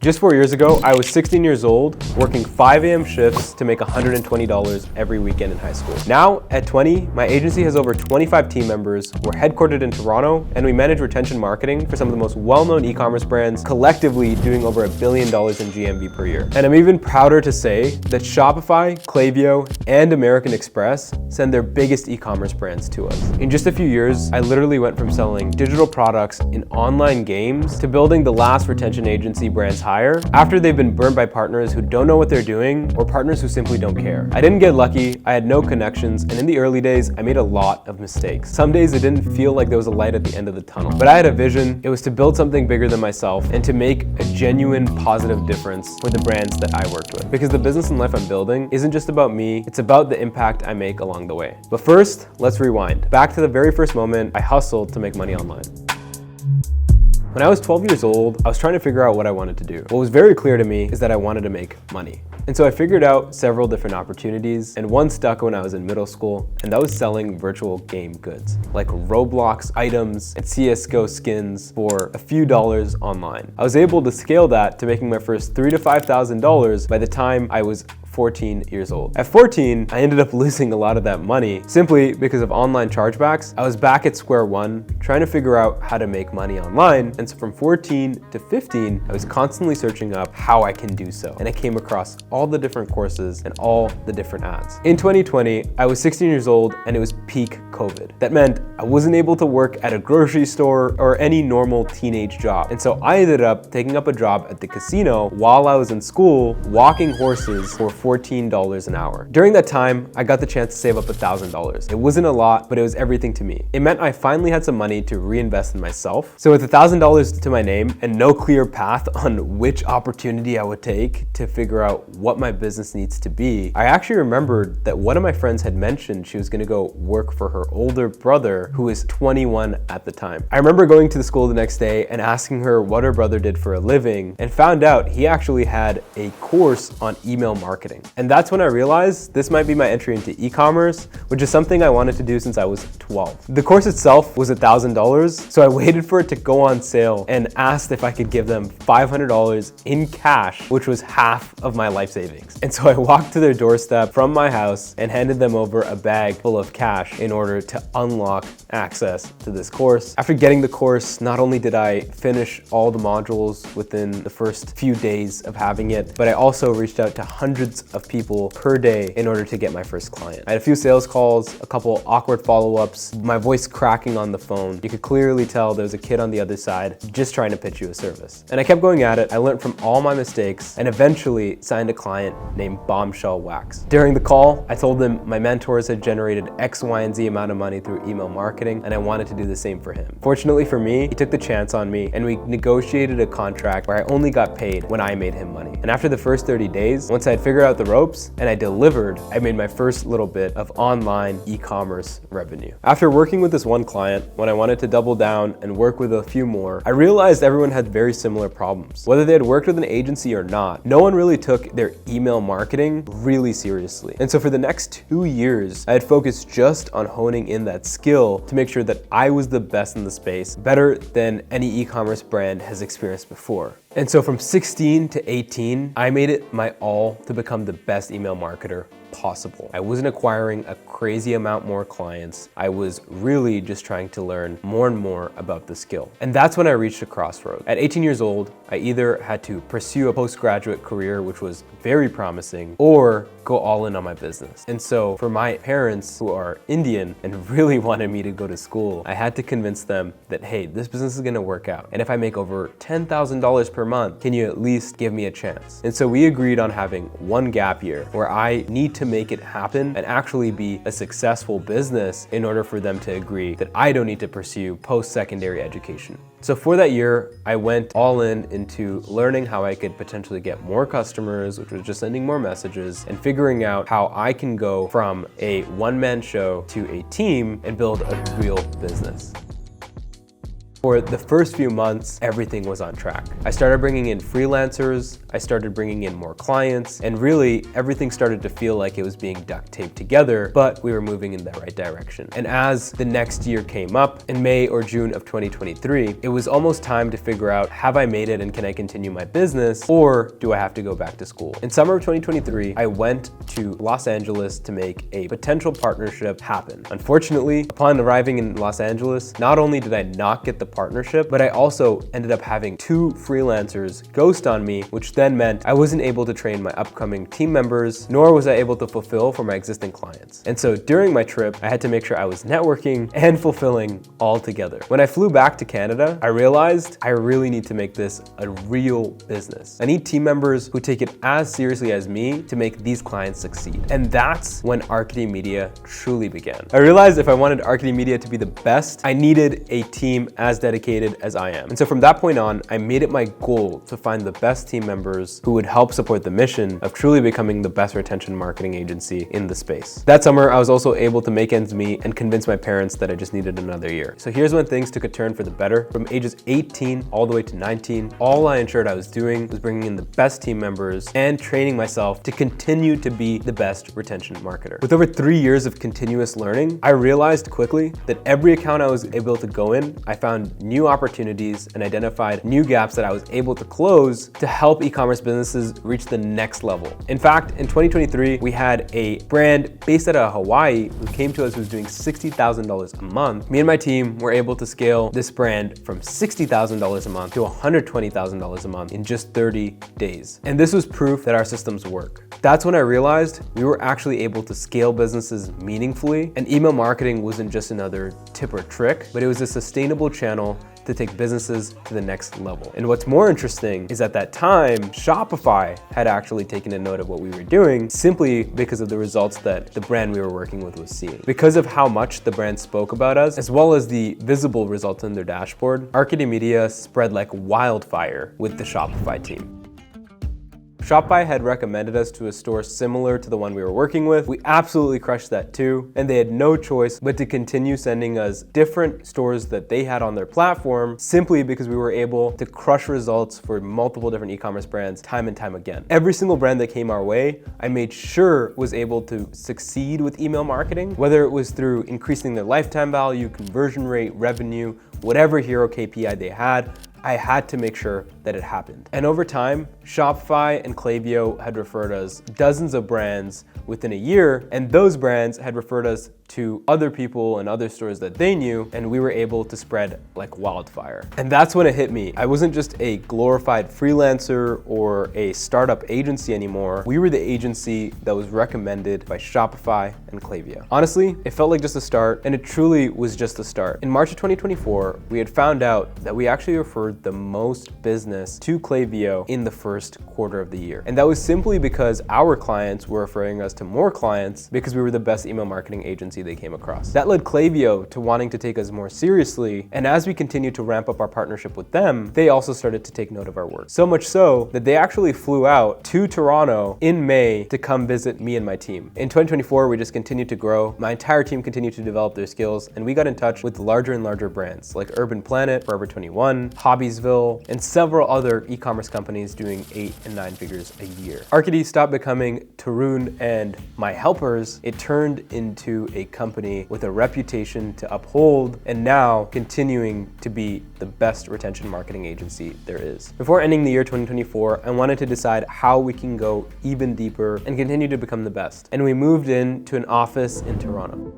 Just 4 years ago, I was 16 years old, working 5 a.m. shifts to make $120 every weekend in high school. Now, at 20, my agency has over 25 team members. We're headquartered in Toronto, and we manage retention marketing for some of the most well-known e-commerce brands, collectively doing over $1 billion in GMV per year. And I'm even prouder to say that Shopify, Klaviyo, and American Express send their biggest e-commerce brands to us. In just a few years, I literally went from selling digital products in online games to building the last retention agency brands hire after they've been burned by partners who don't know what they're doing or partners who simply don't care. I didn't get lucky, I had no connections, and in the early days, I made a lot of mistakes. Some days it didn't feel like there was a light at the end of the tunnel, but I had a vision. It was to build something bigger than myself and to make a genuine positive difference for the brands that I worked with. Because the business and life I'm building isn't just about me, it's about the impact I make along the way. But first, let's rewind. Back to the very first moment I hustled to make money online. When I was 12 years old, I was trying to figure out what I wanted to do. What was very clear to me is that I wanted to make money. And so I figured out several different opportunities, and one stuck when I was in middle school, and that was selling virtual game goods, like Roblox items and CSGO skins for a few dollars online. I was able to scale that to making my first $3,000 to $5,000 by the time I was 14 years old. At 14, I ended up losing a lot of that money simply because of online chargebacks. I was back at square one, trying to figure out how to make money online. And so from 14 to 15, I was constantly searching up how I can do so. And I came across all the different courses and all the different ads. In 2020, I was 16 years old and it was peak COVID. That meant I wasn't able to work at a grocery store or any normal teenage job. And so I ended up taking up a job at the casino while I was in school, walking horses for $14 an hour. During that time, I got the chance to save up $1,000. It wasn't a lot, but it was everything to me. It meant I finally had some money to reinvest in myself. So with $1,000 to my name and no clear path on which opportunity I would take to figure out what my business needs to be, I actually remembered that one of my friends had mentioned she was gonna go work for her older brother who was 21 at the time. I remember going to the school the next day and asking her what her brother did for a living and found out he actually had a course on email marketing. And that's when I realized this might be my entry into e-commerce, which is something I wanted to do since I was 12. The course itself was $1,000, so I waited for it to go on sale and asked if I could give them $500 in cash, which was half of my life savings. And so I walked to their doorstep from my house and handed them over a bag full of cash in order to unlock access to this course. After getting the course, not only did I finish all the modules within the first few days of having it, but I also reached out to hundreds of people per day in order to get my first client. I had a few sales calls, a couple awkward follow-ups, my voice cracking on the phone. You could clearly tell there was a kid on the other side just trying to pitch you a service. And I kept going at it. I learned from all my mistakes and eventually signed a client named Bombshell Wax. During the call, I told him my mentors had generated X, Y, and Z amount of money through email marketing, and I wanted to do the same for him. Fortunately for me, he took the chance on me and we negotiated a contract where I only got paid when I made him money. And after the first 30 days, once I had figured out the ropes and I delivered, I made my first little bit of online e-commerce revenue. After working with this one client, when I wanted to double down and work with a few more, I realized everyone had very similar problems. Whether they had worked with an agency or not, no one really took their email marketing really seriously. And so for the next 2 years, I had focused just on honing in that skill to make sure that I was the best in the space, better than any e-commerce brand has experienced before. And so from 16 to 18, I made it my all to become the best email marketer possible. I wasn't acquiring a crazy amount more clients. I was really just trying to learn more and more about the skill. And that's when I reached a crossroad. At 18 years old, I either had to pursue a postgraduate career, which was very promising, or go all in on my business. And so for my parents who are Indian and really wanted me to go to school, I had to convince them that, hey, this business is gonna work out. And if I make over $10,000 per month, can you at least give me a chance? And so we agreed on having one gap year where I need to make it happen and actually be a successful business in order for them to agree that I don't need to pursue post-secondary education. So for that year, I went all in into learning how I could potentially get more customers, which was just sending more messages, and figuring out how I can go from a one-man show to a team and build a real business. For the first few months, everything was on track. I started bringing in freelancers, I started bringing in more clients, and really everything started to feel like it was being duct taped together, but we were moving in the right direction. And as the next year came up, in May or June of 2023, it was almost time to figure out, have I made it and can I continue my business, or do I have to go back to school? In summer of 2023, I went to Los Angeles to make a potential partnership happen. Unfortunately, upon arriving in Los Angeles, not only did I not get the partnership, but I also ended up having 2 freelancers ghost on me, which then meant I wasn't able to train my upcoming team members, nor was I able to fulfill for my existing clients. And so during my trip, I had to make sure I was networking and fulfilling all together. When I flew back to Canada, I realized I really need to make this a real business. I need team members who take it as seriously as me to make these clients succeed. And that's when Arcady Media truly began. I realized if I wanted Arcady Media to be the best, I needed a team as dedicated as I am. And so from that point on, I made it my goal to find the best team members who would help support the mission of truly becoming the best retention marketing agency in the space. That summer, I was also able to make ends meet and convince my parents that I just needed another year. So here's when things took a turn for the better. From ages 18 all the way to 19, all I ensured I was doing was bringing in the best team members and training myself to continue to be the best retention marketer. With over 3 years of continuous learning, I realized quickly that every account I was able to go in, I found new opportunities and identified new gaps that I was able to close to help e-commerce businesses reach the next level. In fact, in 2023, we had a brand based out of Hawaii who came to us who was doing $60,000 a month. Me and my team were able to scale this brand from $60,000 a month to $120,000 a month in just 30 days. And this was proof that our systems work. That's when I realized we were actually able to scale businesses meaningfully, and email marketing wasn't just another tip or trick, but it was a sustainable channel to take businesses to the next level. And what's more interesting is at that time, Shopify had actually taken a note of what we were doing simply because of the results that the brand we were working with was seeing. Because of how much the brand spoke about us, as well as the visible results in their dashboard, Arcady Media spread like wildfire with the Shopify team. Shopify had recommended us to a store similar to the one we were working with. We absolutely crushed that too, and they had no choice but to continue sending us different stores that they had on their platform simply because we were able to crush results for multiple different e-commerce brands time and time again. Every single brand that came our way, I made sure was able to succeed with email marketing, whether it was through increasing their lifetime value, conversion rate, revenue, whatever hero KPI they had, I had to make sure that it happened. And over time, Shopify and Klaviyo had referred us dozens of brands within a year, and those brands had referred us to other people and other stores that they knew, and we were able to spread like wildfire. And that's when it hit me. I wasn't just a glorified freelancer or a startup agency anymore. We were the agency that was recommended by Shopify and Klaviyo. Honestly, it felt like just a start, and it truly was just a start. In March of 2024, we had found out that we actually referred the most business to Klaviyo in the first quarter of the year. And that was simply because our clients were referring us to more clients because we were the best email marketing agency they came across. That led Klaviyo to wanting to take us more seriously, and as we continued to ramp up our partnership with them, they also started to take note of our work. So much so that they actually flew out to Toronto in May to come visit me and my team. In 2024, we just continued to grow. My entire team continued to develop their skills, and we got in touch with larger and larger brands like Urban Planet, Forever 21, Hobbiesville, and several other e-commerce companies doing 8 and 9 figures a year. Arcady stopped becoming Tarun and my helpers. It turned into a company with a reputation to uphold, and now continuing to be the best retention marketing agency there is. Before ending the year 2024, I wanted to decide how we can go even deeper and continue to become the best. And we moved into an office in Toronto.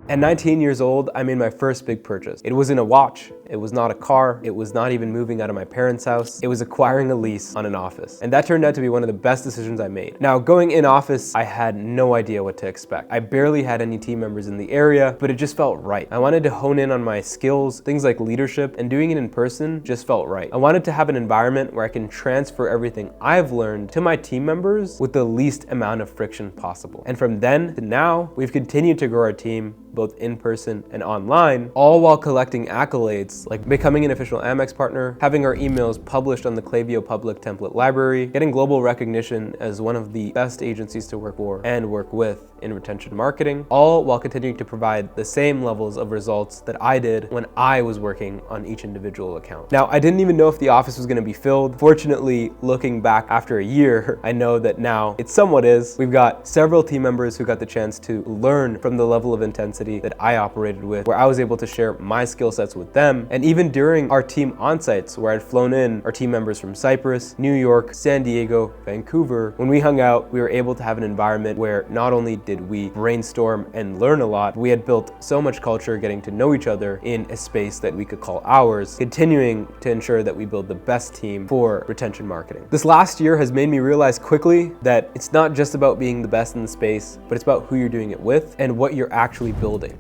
At 19 years old, I made my first big purchase. It wasn't a watch, it was not a car, it was not even moving out of my parents' house, it was acquiring a lease on an office. And that turned out to be one of the best decisions I made. Now, going in office, I had no idea what to expect. I barely had any team members in the area, but it just felt right. I wanted to hone in on my skills, things like leadership, and doing it in person just felt right. I wanted to have an environment where I can transfer everything I've learned to my team members with the least amount of friction possible. And from then to now, we've continued to grow our team, both in person and online, all while collecting accolades achievements like becoming an official Amex partner, having our emails published on the Klaviyo public template library, getting global recognition as one of the best agencies to work for and work with in retention marketing, all while continuing to provide the same levels of results that I did when I was working on each individual account. Now, I didn't even know if the office was going to be filled. Fortunately, looking back after a year, I know that now it somewhat is. We've got several team members who got the chance to learn from the level of intensity that I operated with, where I was able to share my skill sets with them. And even during our team on-sites, where I'd flown in our team members from Cyprus, New York, San Diego, Vancouver, when we hung out, we were able to have an environment where not only did we brainstorm and learn a lot, we had built so much culture getting to know each other in a space that we could call ours, continuing to ensure that we build the best team for retention marketing. This last year has made me realize quickly that it's not just about being the best in the space, but it's about who you're doing it with and what you're actually building.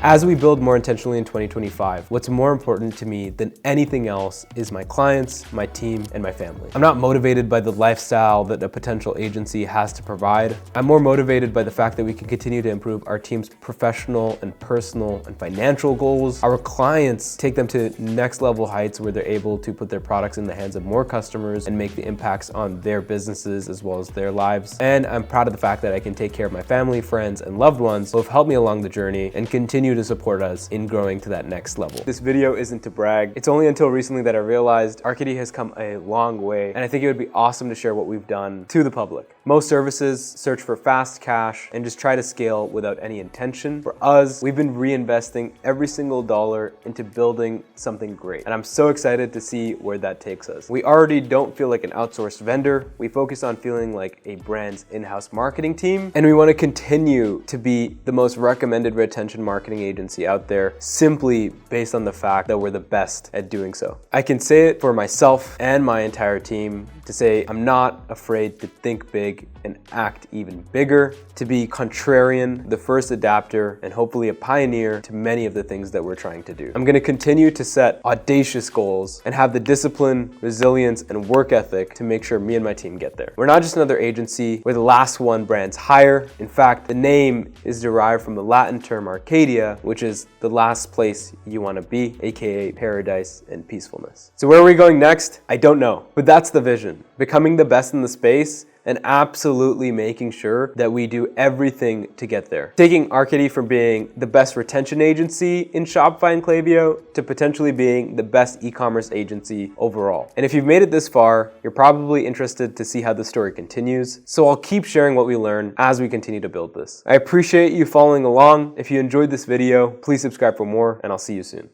As we build more intentionally in 2025, what's more important to me than anything else is my clients, my team, and my family. I'm not motivated by the lifestyle that a potential agency has to provide. I'm more motivated by the fact that we can continue to improve our team's professional and personal and financial goals. Our clients take them to next level heights where they're able to put their products in the hands of more customers and make the impacts on their businesses as well as their lives. And I'm proud of the fact that I can take care of my family, friends, and loved ones who have helped me along the journey and continue to support us in growing to that next level. This video isn't to brag. It's only until recently that I realized Arcady has come a long way, and I think it would be awesome to share what we've done to the public. Most services search for fast cash and just try to scale without any intention. For us, we've been reinvesting every single dollar into building something great, and I'm so excited to see where that takes us. We already don't feel like an outsourced vendor. We focus on feeling like a brand's in-house marketing team, and we want to continue to be the most recommended retention marketing agency out there simply based on the fact that we're the best at doing so. I can say it for myself and my entire team to say I'm not afraid to think big and act even bigger, to be contrarian, the first adapter, and hopefully a pioneer to many of the things that we're trying to do. I'm going to continue to set audacious goals and have the discipline, resilience, and work ethic to make sure me and my team get there. We're not just another agency, we're the last one brands hire. In fact, the name is derived from the Latin term Arcadia, which is the last place you want to be, aka paradise and peacefulness. So where are we going next? I don't know, but that's the vision. Becoming the best in the space and absolutely making sure that we do everything to get there. Taking Arcady from being the best retention agency in Shopify and Klaviyo to potentially being the best e-commerce agency overall. And if you've made it this far, you're probably interested to see how the story continues. So I'll keep sharing what we learn as we continue to build this. I appreciate you following along. If you enjoyed this video, please subscribe for more, and I'll see you soon.